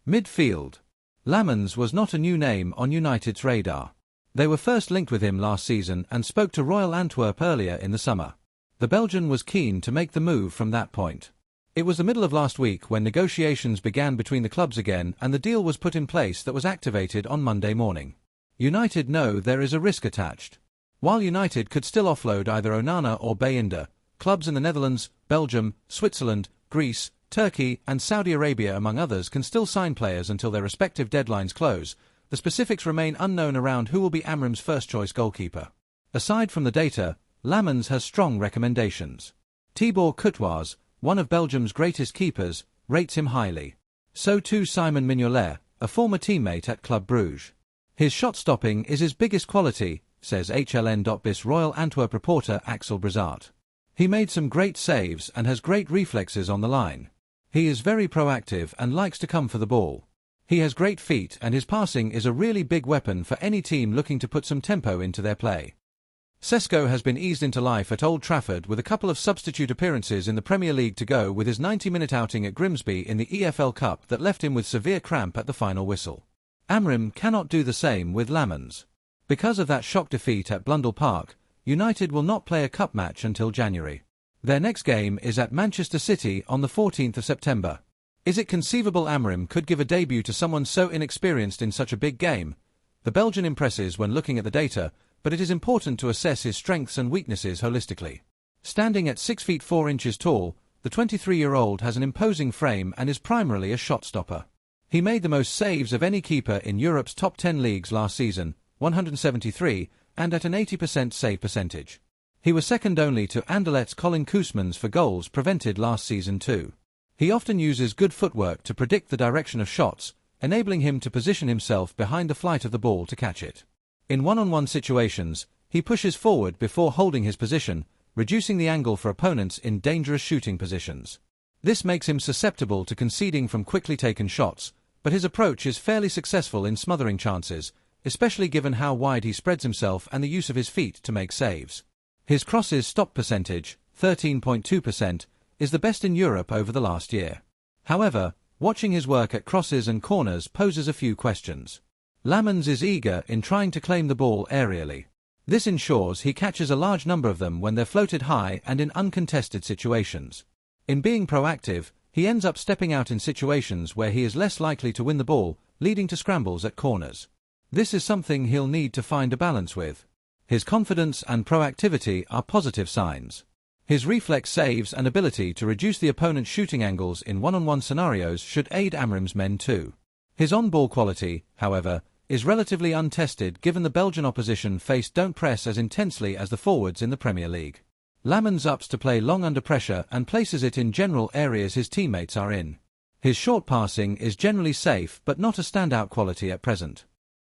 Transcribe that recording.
Midfield. Lammens was not a new name on United's radar. They were first linked with him last season and spoke to Royal Antwerp earlier in the summer. The Belgian was keen to make the move from that point. It was the middle of last week when negotiations began between the clubs again and the deal was put in place that was activated on Monday morning. United know there is a risk attached. While United could still offload either Onana or Bayindir, clubs in the Netherlands, Belgium, Switzerland, Greece, Turkey and Saudi Arabia among others can still sign players until their respective deadlines close. The specifics remain unknown around who will be Amrim's first-choice goalkeeper. Aside from the data, Lammens has strong recommendations. Thibaut Courtois, one of Belgium's greatest keepers, rates him highly. So too Simon Mignolet, a former teammate at Club Brugge. His shot-stopping is his biggest quality, says HLN.bis Royal Antwerp reporter Axel Brizart. He made some great saves and has great reflexes on the line. He is very proactive and likes to come for the ball. He has great feet and his passing is a really big weapon for any team looking to put some tempo into their play. Sesko has been eased into life at Old Trafford with a couple of substitute appearances in the Premier League to go with his 90-minute outing at Grimsby in the EFL Cup that left him with severe cramp at the final whistle. Amrim cannot do the same with Lammens. Because of that shock defeat at Blundell Park, United will not play a cup match until January. Their next game is at Manchester City on the 14th of September. Is it conceivable Amrim could give a debut to someone so inexperienced in such a big game? The Belgian impresses when looking at the data, but it is important to assess his strengths and weaknesses holistically. Standing at 6 feet 4 inches tall, the 23-year-old has an imposing frame and is primarily a shot stopper. He made the most saves of any keeper in Europe's top 10 leagues last season, 173, and at an 80% save percentage. He was second only to Anderlecht's Colin Koesmans for goals prevented last season too. He often uses good footwork to predict the direction of shots, enabling him to position himself behind the flight of the ball to catch it. In one-on-one situations, he pushes forward before holding his position, reducing the angle for opponents in dangerous shooting positions. This makes him susceptible to conceding from quickly taken shots, but his approach is fairly successful in smothering chances, especially given how wide he spreads himself and the use of his feet to make saves. His crosses stop percentage, 13.2%, is the best in Europe over the last year. However, watching his work at crosses and corners poses a few questions. Lammens is eager in trying to claim the ball aerially. This ensures he catches a large number of them when they're floated high and in uncontested situations. In being proactive, he ends up stepping out in situations where he is less likely to win the ball, leading to scrambles at corners. This is something he'll need to find a balance with. His confidence and proactivity are positive signs. His reflex saves and ability to reduce the opponent's shooting angles in one-on-one scenarios should aid Amrim's men too. His on-ball quality, however, is relatively untested given the Belgian opposition faced don't press as intensely as the forwards in the Premier League. Lammens ups to play long under pressure and places it in general areas his teammates are in. His short passing is generally safe but not a standout quality at present.